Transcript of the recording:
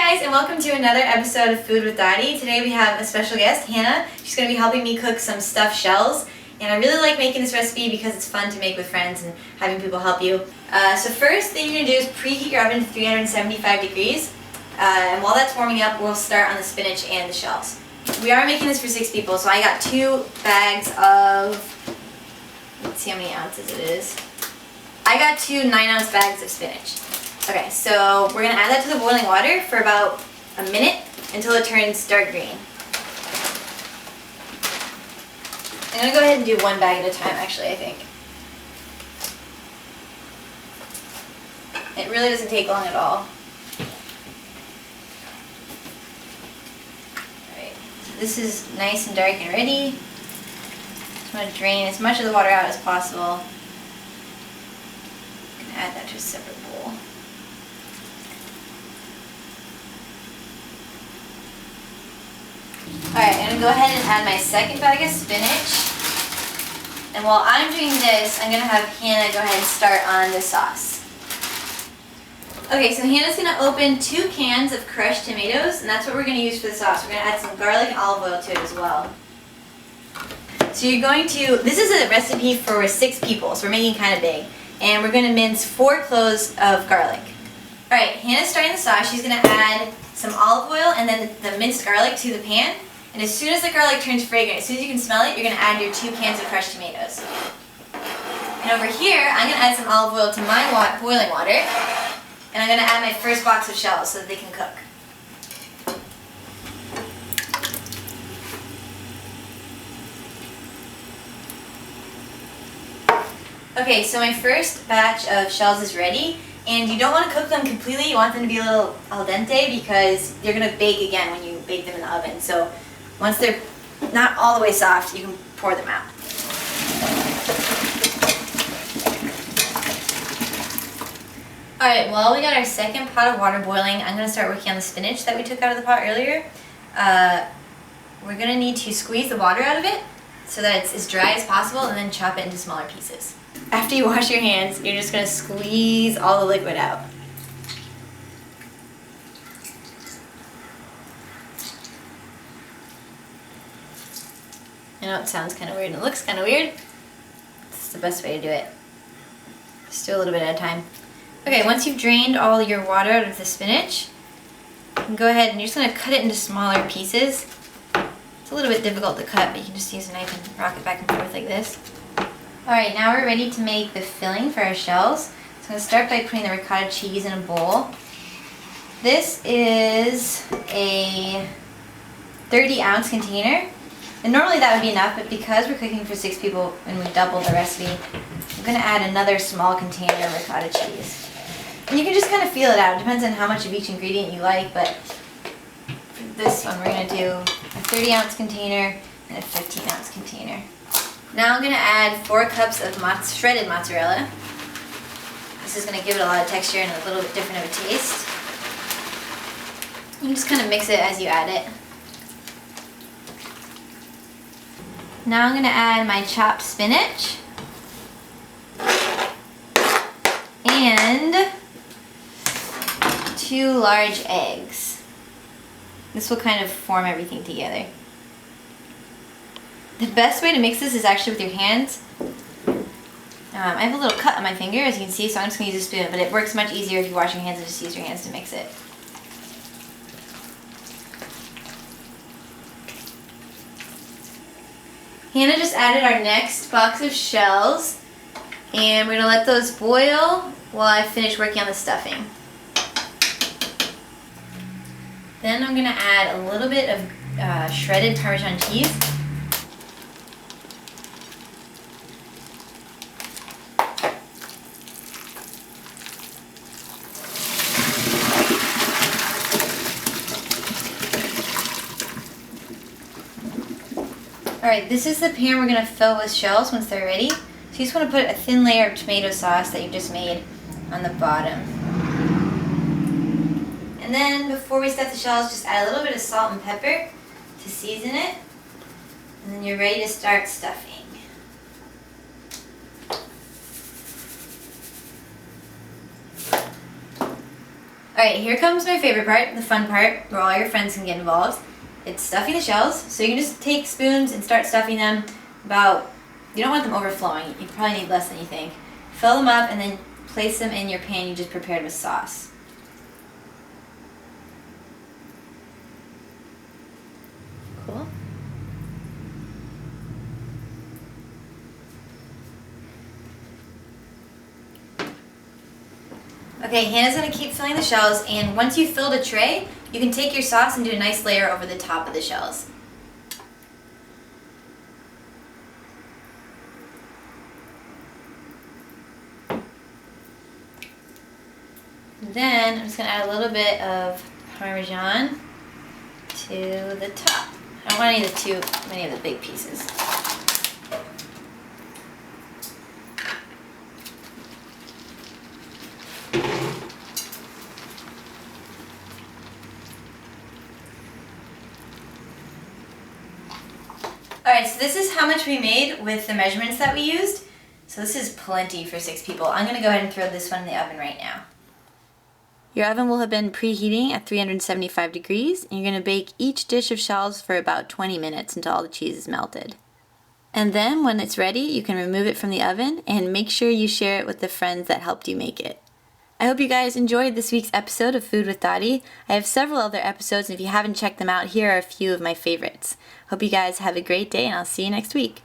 guys, and welcome to another episode of Food with Dottie. Today we have a special guest, Hannah. She's going to be helping me cook some stuffed shells. And I really like making this recipe because it's fun to make with friends and having people help you. So first thing you're going to do is preheat your oven to 375 degrees. And while that's warming up, we'll start on the spinach and the shells. We are making this for 6 people, so I got 2 bags of, let's see how many ounces it is. I got 2 9-ounce bags of spinach. Okay, so we're going to add that to the boiling water for about a minute until it turns dark green. I'm going to go ahead and do 1 bag at a time, actually, I think. It really doesn't take long at all. Alright, so this is nice and dark and ready. Just want to drain as much of the water out as possible. I'm going to add that to a separate bowl. Alright, I'm going to go ahead and add my second bag of spinach. And while I'm doing this, I'm going to have Hannah go ahead and start on the sauce. Okay, so Hannah's going to open 2 cans of crushed tomatoes, and that's what we're going to use for the sauce. We're going to add some garlic and olive oil to it as well. So you're going to, this is a recipe for 6 people, so we're making kind of big. And we're going to mince 4 cloves of garlic. Alright, Hannah's starting the sauce. She's going to add some olive oil and then the minced garlic to the pan. And as soon as the garlic turns fragrant, as soon as you can smell it, you're going to add your 2 cans of crushed tomatoes. And over here, I'm going to add some olive oil to my boiling water. And I'm going to add my first box of shells so that they can cook. Okay, so my first batch of shells is ready. And you don't want to cook them completely. You want them to be a little al dente because they're going to bake again when you bake them in the oven. So once they're not all the way soft, you can pour them out. Alright, while we got our second pot of water boiling, I'm going to start working on the spinach that we took out of the pot earlier. We're going to need to squeeze the water out of it so that it's as dry as possible and then chop it into smaller pieces. After you wash your hands, you're just going to squeeze all the liquid out. I know it sounds kind of weird and it looks kind of weird. It's the best way to do it. Just do a little bit at a time. Okay, once you've drained all your water out of the spinach, you can go ahead and you're just going to cut it into smaller pieces. It's a little bit difficult to cut, but you can just use a knife and rock it back and forth like this. Alright, now we're ready to make the filling for our shells. So I'm going to start by putting the ricotta cheese in a bowl. This is a 30-ounce container. And normally that would be enough, but because we're cooking for 6 people and we doubled the recipe, I'm going to add another small container of ricotta cheese. And you can just kind of feel it out. It depends on how much of each ingredient you like, but for this one we're going to do a 30-ounce container and a 15-ounce container. Now I'm going to add 4 cups of shredded mozzarella. This is going to give it a lot of texture and a little bit different of a taste. You can just kind of mix it as you add it. Now I'm going to add my chopped spinach and 2 large eggs. This will kind of form everything together. The best way to mix this is actually with your hands. I have a little cut on my finger, as you can see, so I'm just going to use a spoon, but it works much easier if you wash your hands and just use your hands to mix it. Hannah just added our next box of shells, and we're going to let those boil while I finish working on the stuffing. Then I'm going to add a little bit of shredded Parmesan cheese. Alright, this is the pan we're going to fill with shells once they're ready. So you just want to put a thin layer of tomato sauce that you just made on the bottom. And then before we stuff the shells, just add a little bit of salt and pepper to season it. And then you're ready to start stuffing. Alright, here comes my favorite part, the fun part, where all your friends can get involved. It's stuffing the shells. So you can just take spoons and start stuffing them about, you don't want them overflowing. You probably need less than you think. Fill them up and then place them in your pan you just prepared with sauce. Cool. Okay, Hannah's going to keep filling the shells, and once you've filled a tray, you can take your sauce and do a nice layer over the top of the shells. Then I'm just going to add a little bit of parmesan to the top. I don't want any of the too many of the big pieces. Alright, so this is how much we made with the measurements that we used. So this is plenty for 6 people. I'm going to go ahead and throw this one in the oven right now. Your oven will have been preheating at 375 degrees, and you're going to bake each dish of shells for about 20 minutes until all the cheese is melted. And then when it's ready, you can remove it from the oven and make sure you share it with the friends that helped you make it. I hope you guys enjoyed this week's episode of Food with Dottie. I have several other episodes, and if you haven't checked them out, here are a few of my favorites. Hope you guys have a great day, and I'll see you next week.